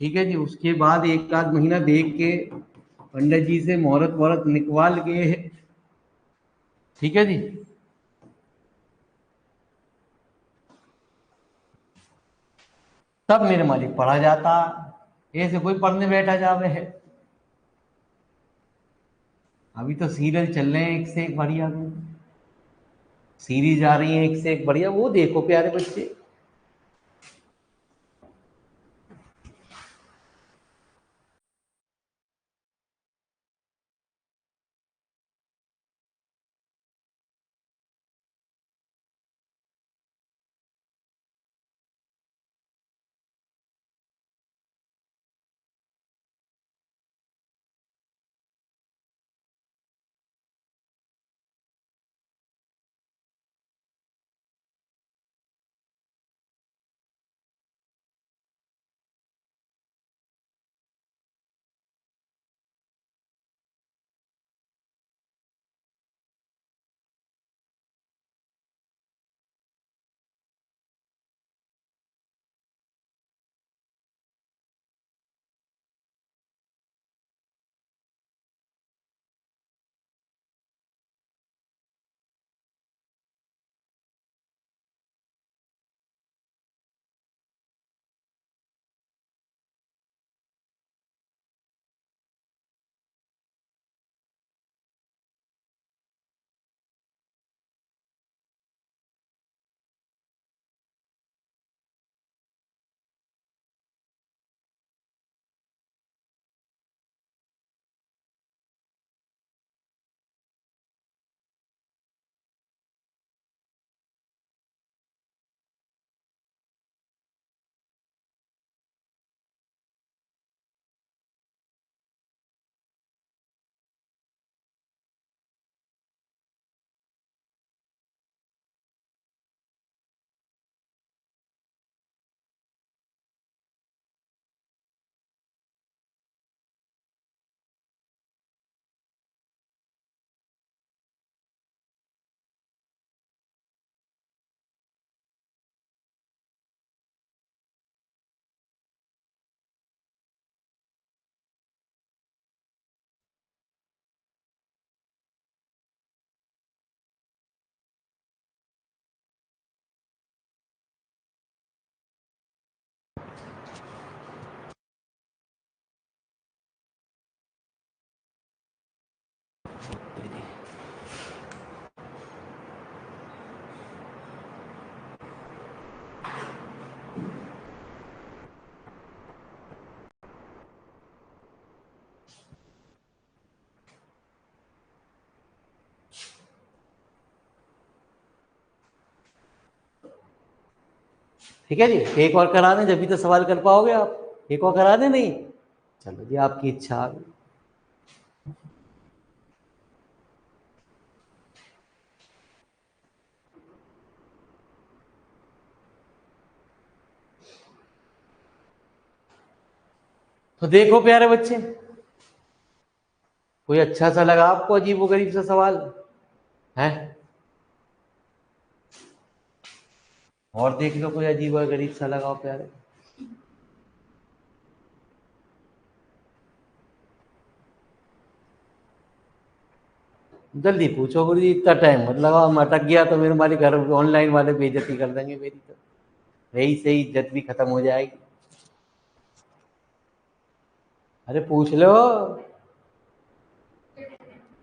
ठीक है जी, उसके बाद एक आध महीना देख के पंडित जी से मुहूर्त वहूर्त निकवाल के, ठीक है जी। तब मेरे मालिक पढ़ा जाता, ऐसे कोई पढ़ने बैठा जावे है। अभी तो सीरियल चल रहे हैं एक से एक बढ़िया में। सीरीज आ रही है एक से एक बढ़िया, वो देखो प्यारे बच्चे। ठीक है जी, एक और करा दें, जब भी तो सवाल कर पाओगे आप। एक और करा दें? नहीं, चलो जी, आपकी इच्छा आ गई। तो देखो प्यारे बच्चे, कोई अच्छा सा लगा आपको अजीब गरीब सा सवाल है? और देख लो, कोई अजीब और गरीब सा लगाओ प्यारे। जल्दी पूछो गुरु जी, इतना टाइम मत लगाओ, हम अटक गया तो मेरे हमारे घर ऑनलाइन वाले बेइज्जती कर देंगे मेरी, तो यही से इज्जत भी खत्म हो जाएगी। अरे पूछ लो।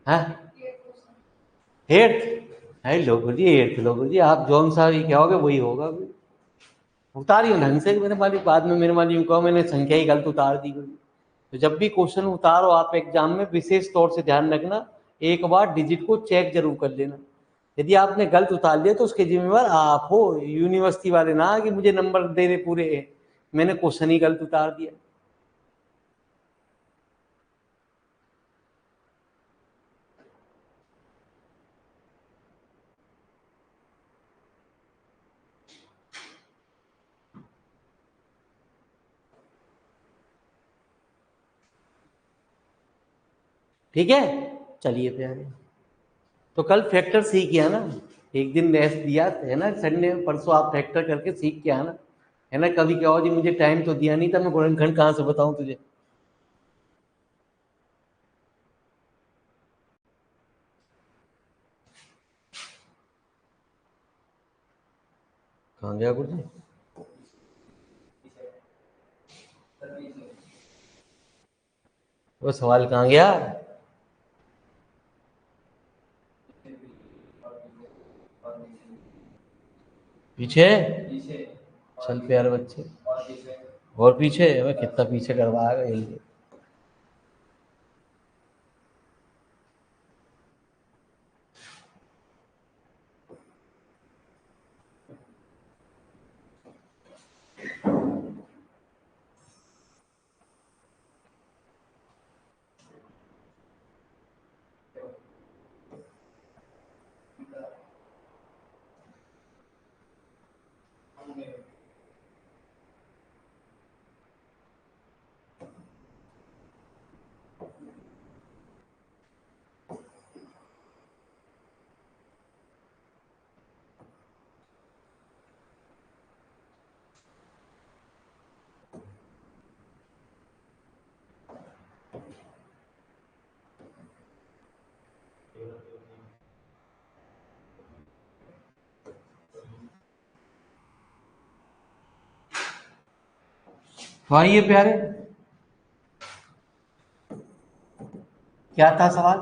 हाँ, एट्थ? है लो गुरु जी, एट्थ लो गुरु जी, आप जौन सा भी कहोगे वही होगा। उतारियो ढंग से, मेरे माली बाद में मेरे माली यूं कहो मैंने संख्या ही गलत उतार दी गुरु जी। तो जब भी क्वेश्चन उतारो आप एग्जाम में, विशेष तौर से ध्यान रखना, एक बार डिजिट को चेक जरूर कर लेना। यदि आपने गलत उतार लिया तो उसके जिम्मेवार आप हो, यूनिवर्सिटी वाले ना कि मुझे नंबर दे रहे पूरे, मैंने क्वेश्चन ही गलत उतार दिया। ठीक है, चलिए प्यारे। तो कल फैक्टर सीख गया ना, एक दिन रेस्ट दिया है ना, संडे परसों आप फैक्टर करके सीख के आना, है ना। कभी क्या हो जी, मुझे टाइम तो दिया नहीं था, मैं गुणनखंड कहाँ से बताऊं तुझे। कहाँ गया गुरु जी? वो सवाल कहाँ गया? पीछे चल प्यारे बच्चे, और पीछे हमें कितना पीछे करवाएगा ये। तो आइए प्यारे, क्या था सवाल?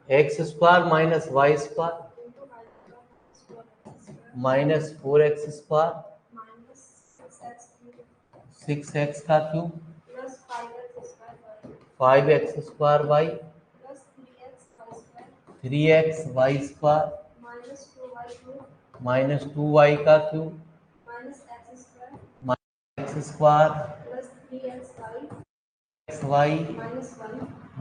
X square minus Y square minus 4x square 6x का cube 5x square Y 3x Y square minus 2y का cube X square X Y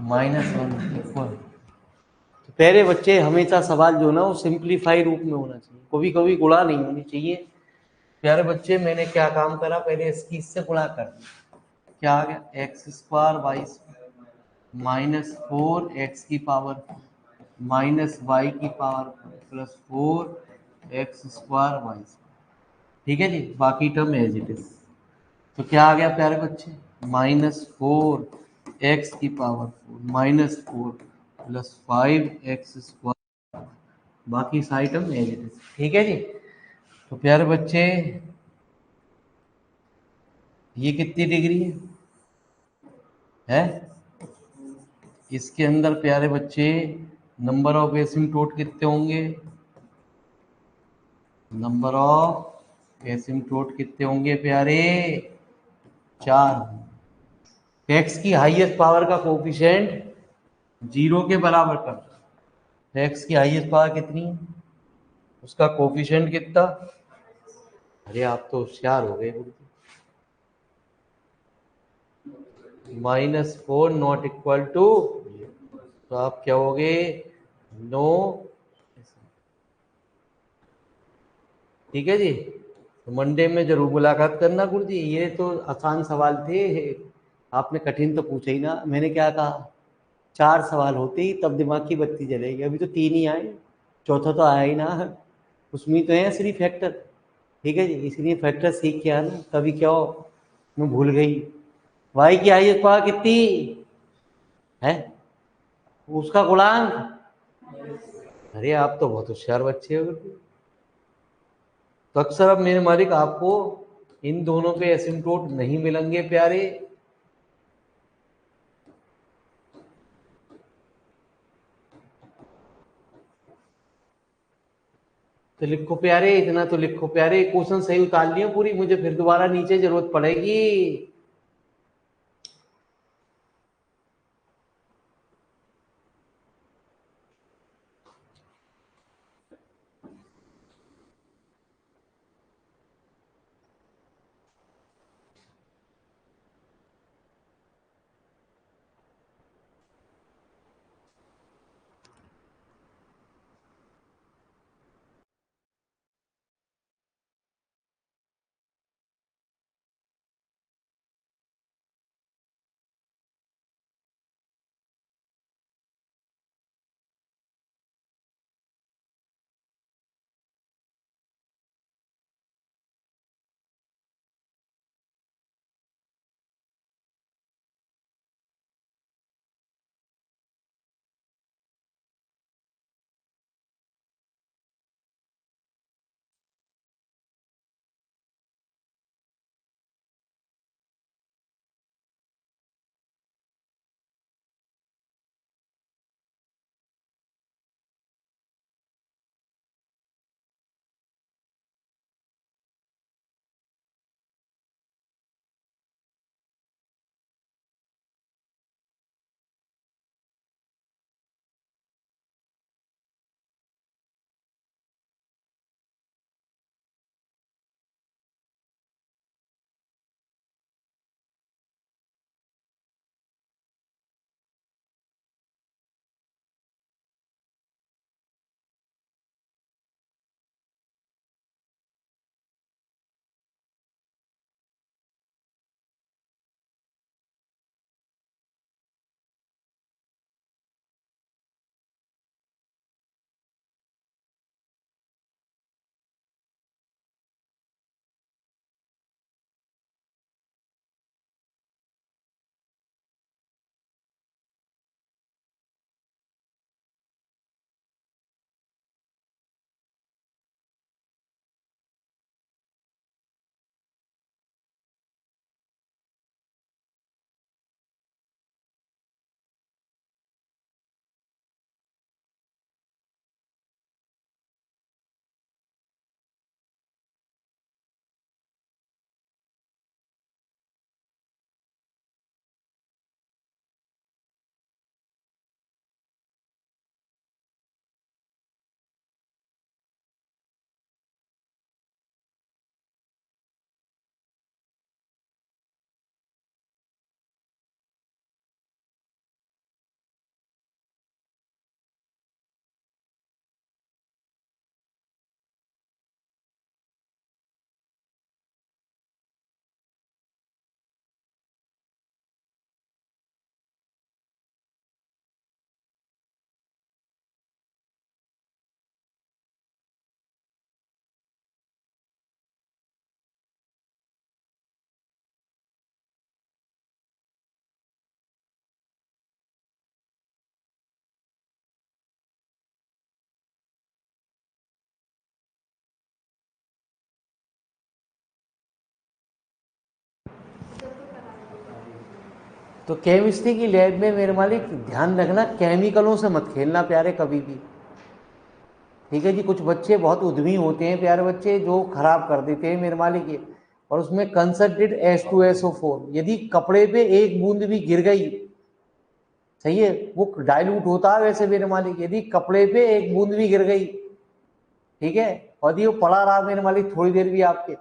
-1 equal. तो पहले बच्चे हमेशा सवाल जो ना वो सिंप्लीफाई रूप में होना चाहिए, कभी कभी गुणा नहीं होनी चाहिए। प्यारे बच्चे मैंने क्या काम करा, पहले इसकी इससे गुणा कर दिया, क्या आ गया एक्स स्क्वायर वाई -4x की पावर माइनस वाई की power plus 4x square Y square. ठीक है जी, बाकी टर्म एज इट इज। तो क्या आ गया प्यारे बच्चे, -4x की पावर 4 प्लस 5x स्क्वायर, बाकी सारी टर्म एज इट इज। ठीक है जी। तो प्यारे बच्चे ये कितनी डिग्री है इसके अंदर प्यारे बच्चे नंबर ऑफ एसिम्प्टोट कितने होंगे, नंबर ऑफ एसिम्प्टोट कितने होंगे प्यारे, 4। एक्स की हाईएस्ट पावर का कोफिशिएंट 0 के बराबर कर, एक्स की हाईएस्ट पावर कितनी है, उसका कोफिशिएंट कितना, अरे आप तो होशियार हो गए। -4 नॉट इक्वल टू, तो आप क्या हो गए, नो। ठीक है जी। तो मंडे में जरूर मुलाकात करना गुरुजी, ये तो आसान सवाल थे, आपने कठिन तो पूछा ही ना। मैंने क्या कहा, 4 सवाल होते ही तब दिमाग की बत्ती जलेगी, अभी तो 3 ही आए, चौथा तो आया ही ना। उसमें तो है सिर्फ फैक्टर। ठीक है जी, इसलिए फैक्टर सीख के आना, तभी क्या हो, मैं भूल गई। वाई की हाईएस्ट पावर कितनी है, उसका गुणांक, अरे आप तो बहुत होशियार बच्चे हो। तो अक्सर अब मेरे मालिक आपको इन दोनों पे एसिम्प्टोट नहीं मिलेंगे प्यारे। तो लिखो प्यारे, इतना तो लिखो प्यारे, क्वेश्चन सही उतार लियो पूरी, मुझे फिर दोबारा नीचे जरूरत पड़ेगी। तो केमिस्ट्री की लैब में मेरे मालिक ध्यान रखना, केमिकलों से मत खेलना प्यारे कभी भी, ठीक है जी। कुछ बच्चे बहुत उद्यमी होते हैं प्यारे बच्चे, जो खराब कर देते हैं मेरे मालिक ये। और उसमें कंसंट्रेट H2SO4 यदि कपड़े पे एक बूंद भी गिर गई, सही है, वो डाइल्यूट होता है वैसे मेरे मालिक, यदि कपड़े पे एक बूंद भी गिर गई, ठीक है, और यदि वो पड़ा रहा मेरे मालिक थोड़ी देर भी आपके,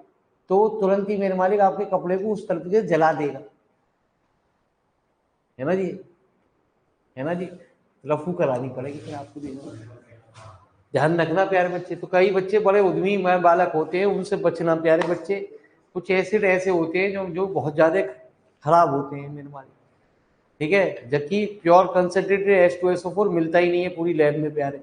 तो तुरंत ही मेरे मालिक आपके कपड़े को उस तरीके से जला देगा, है ना जी, है ना जी। रफू करानी पड़ेगी फिर आपको देना, ध्यान रखना प्यारे बच्चे। तो कई बच्चे बड़े उद्यमी बालक होते हैं, उनसे बचना प्यारे बच्चे। कुछ एसिड ऐसे होते हैं जो जो बहुत ज्यादा खराब होते हैं मेरे मालिक, ठीक है, जबकि प्योर कंसंट्रेटेड H2SO4 मिलता ही नहीं है पूरी लैब में प्यारे,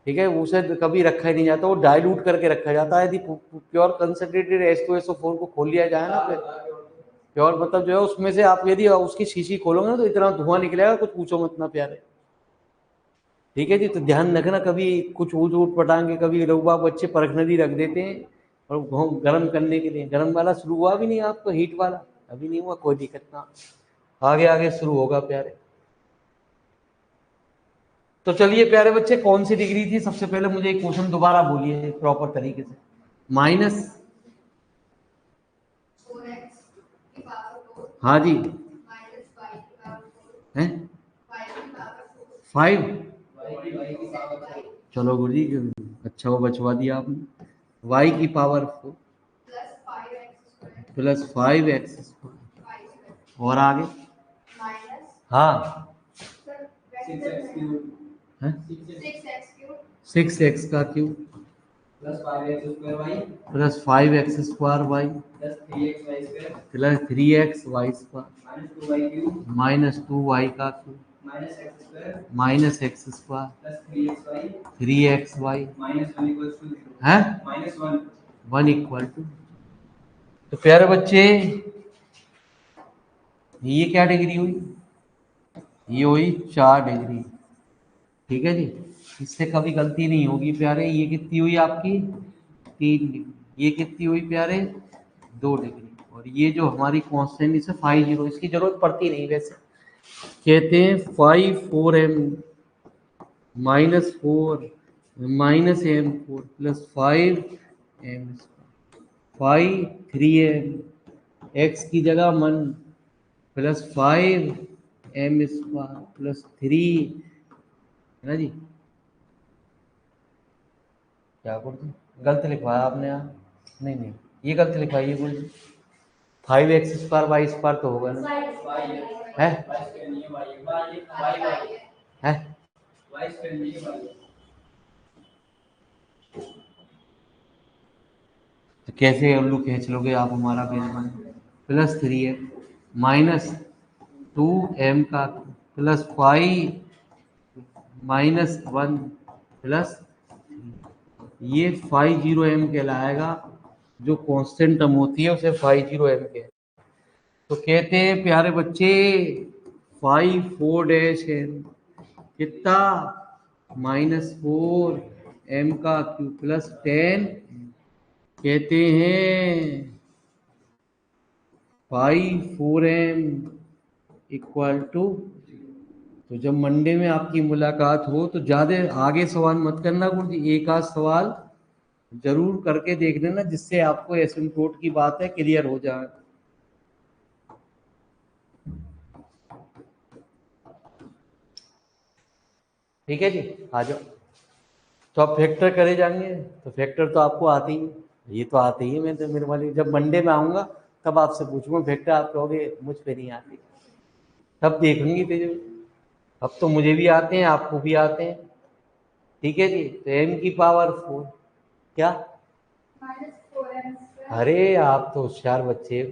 ठीक है, उसे कभी रखा ही नहीं जाता, वो डाइल्यूट करके रखा जाता है। यदि प्योर कंसंट्रेटेड H2SO4 को खोल लिया जाए ना, प्योर मतलब जो है उसमें से आप यदि उसकी शीशी खोलोगे ना तो इतना धुआं निकलेगा, कुछ पूछो मत ना प्यारे, ठीक है जी। तो ध्यान रखना, कभी कुछ ऊट पटांगे, कभी रउबा बच्चे परखनदी रख देते हैं और गर्म करने के लिए, गर्म वाला शुरू हुआ भी नहीं आपको, हीट वाला अभी नहीं हुआ, कोई दिक्कत ना, आगे आगे शुरू होगा प्यारे। तो चलिए प्यारे बच्चे, कौन सी डिग्री थी, सबसे पहले मुझे एक क्वेश्चन दोबारा बोलिए प्रॉपर तरीके से। माइनस, हाँ जी, हैं 5, चलो गुरु जी अच्छा वो बचवा दिया आपने। y की पावर 4 प्लस 5x और आगे, हाँ, 6x का cube plus 5x² y plus 3x y² minus 2y का क्यूब माइनस x² 3xy है 1 इक्वल टू। तो प्यारे बच्चे ये क्या डिग्री हुई, ये हुई 4 डिग्री, ठीक है जी। इससे कभी गलती नहीं होगी प्यारे। ये कितनी हुई आपकी 3 डिग्री, ये कितनी हुई प्यारे 2 डिग्री, और ये जो हमारी कांस्टेंट इसे 5 इसकी जरूरत पड़ती नहीं वैसे, कहते हैं 5 4m -4 -m4 plus 5m 3m x की जगह 1 प्लस 5m² प्लस 3, है ना जी। क्या बोलते, गलत लिखवाया आपने यहाँ, नहीं नहीं ये गलत लिखवाइए बोल, 5x² y² तो होगा ना, है है तो कैसे उल्लू खींच लोगे आप हमारा बेलमान, प्लस 3m -2m का प्लस 5 -1 प्लस, ये 50m कहलाएगा, जो कांस्टेंट टर्म होती है उसे 50m कहते हैं। तो कहते हैं प्यारे बच्चे 5 4 कितना -4m का क्यूब प्लस 10, कहते हैं 5 4m इक्वल टू। तो जब मंडे में आपकी मुलाकात हो तो ज्यादा आगे सवाल मत करना गुरु जी, एक आध सवाल जरूर करके देख लेना, जिससे आपको एसिम्प्टोट की बात है क्लियर हो जाए, ठीक है जी। आ जाओ। तो आप फैक्टर करे जाएंगे, तो फैक्टर तो आपको आते ही, ये तो आते ही है। मैं तो मेरे वाली जब मंडे में आऊंगा तब आपसे पूछूंगा फैक्टर, आप कहोगे मुझ पे नहीं आती, तब देखूंगी तेरे, अब तो मुझे भी आते हैं आपको भी आते हैं, ठीक है जी। तो m की पावर 4 क्या, अरे आप तो होशियार बच्चे हैं,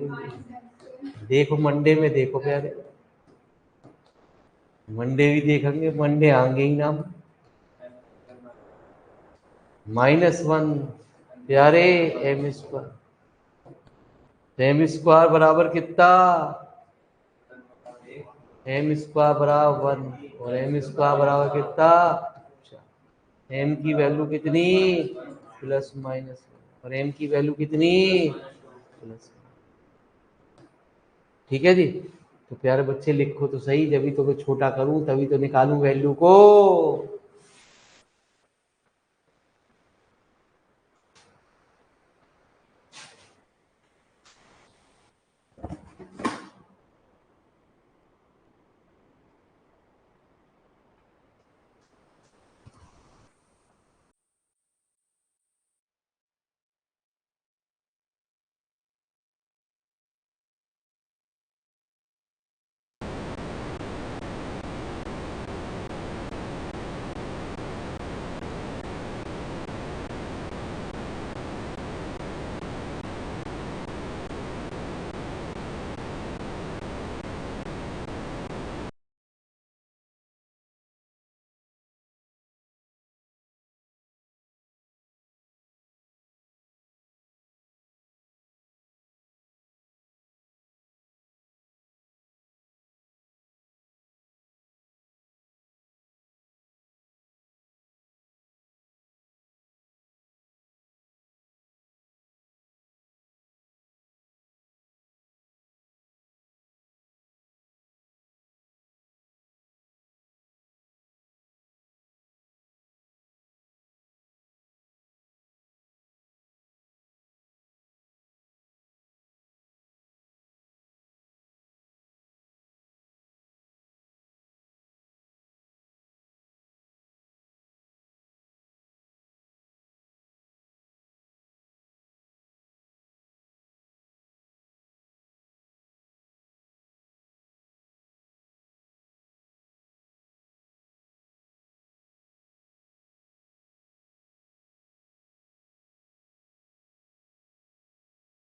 देखो मंडे में देखो प्यारे, मंडे भी देखेंगे, मंडे आएंगे ही ना, -1 प्यारे m², m² बराबर कितना, m² बराबर 1 और m² बराबर कितना, m की वैल्यू कितनी प्लस माइनस, और m की वैल्यू कितनी प्लस, ठीक है जी। तो प्यारे बच्चे लिखो तो सही, जब भी तो मैं छोटा करूं तभी तो निकालूं वैल्यू को।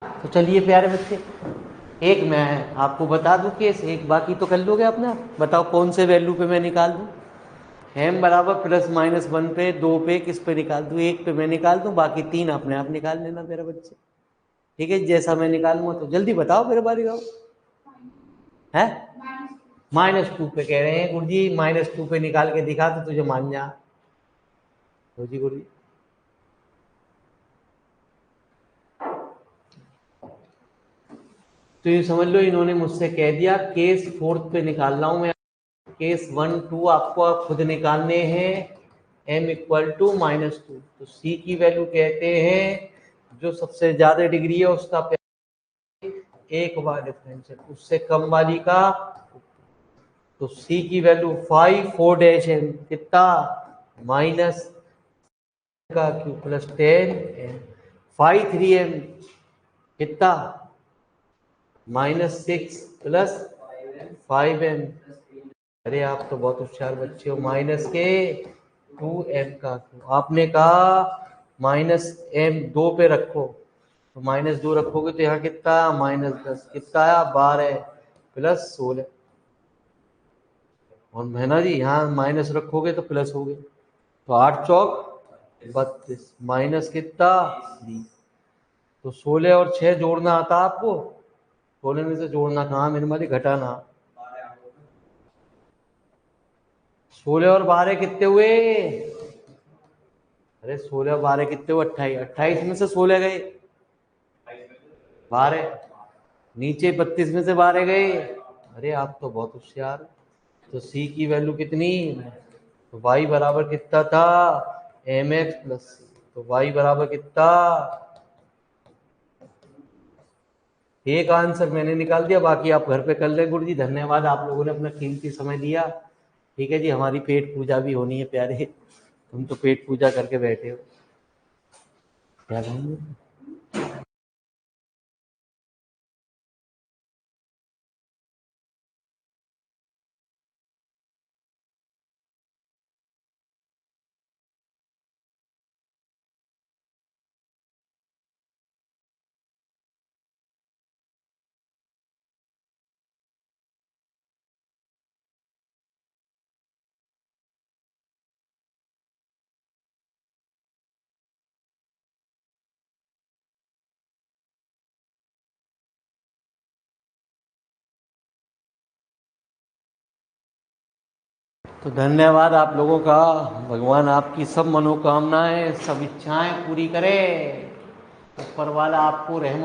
तो चलिए प्यारे बच्चे, एक मैं आपको बता दूं केस, एक बाकी तो कर लोगे अपना। बताओ कौन से वैल्यू पे मैं निकाल दूं। m बराबर प्लस माइनस 1 पे, 2 पे, किस पे निकाल दूं? 1 पे मैं निकाल दूं, बाकी 3 अपने आप निकाल लेना मेरे बच्चे। ठीक है, जैसा मैं निकालूंगा तो जल्दी बताओ मेरे बारी का है। -2 पे कह रहे हैं गुरुजी, -2 पे निकाल के दिखा तो तुझे मान जा। जी गुरुजी, तो ये समझ लो इन्होंने मुझसे कह दिया केस 4 पे निकाल रहा हूं मैं। केस 1, 2 आपको खुद निकालने हैं। m इक्वल टू -2, तो c की वैल्यू कहते हैं जो सबसे ज्यादा डिग्री है उसका एक बार डिफरेंस है, उससे कम वाली का। तो c की वैल्यू 5 4 डैश है, कितना? माइनस का क्यू प्लस 10 m 5 3 m कितना? -6 प्लस 5 m। अरे आप तो बहुत होशियार बच्चे हो। माइनस के 2m का क्यू, आपने कहा -m 2 पे रखो, तो -2 रखोगे तो यहाँ कितना? -10, कितना आया? 12 प्लस 16। और मैना जी यहाँ माइनस रखोगे तो प्लस हो गए, तो 8 चौक 32, माइनस कितना? 20। तो 16 और 6 जोड़ना आता आपको? 16 में से जोड़ना कहाँ मेरे माली, घटाना। 16 और 12 कितने हुए? अरे 16 और 12 कितने हुए? 28। 28 में से 16 गए, 12 नीचे, 32 में से 12 गए। अरे आप तो बहुत होशियार। तो सी की वैल्यू कितनी? तो y बराबर कितना था? mx प्लस सी। तो y बराबर कितना? एक आंसर मैंने निकाल दिया, बाकी आप घर पे कर लें। गुरु जी धन्यवाद, आप लोगों ने अपना कीमती समय दिया। ठीक है जी, हमारी पेट पूजा भी होनी है प्यारे, तुम तो पेट पूजा करके बैठे हो। क्या कहेंगे? तो धन्यवाद आप लोगों का, भगवान आपकी सब मनोकामनाएं, सब इच्छाएं पूरी करे। ऊपर वाला आपको रहम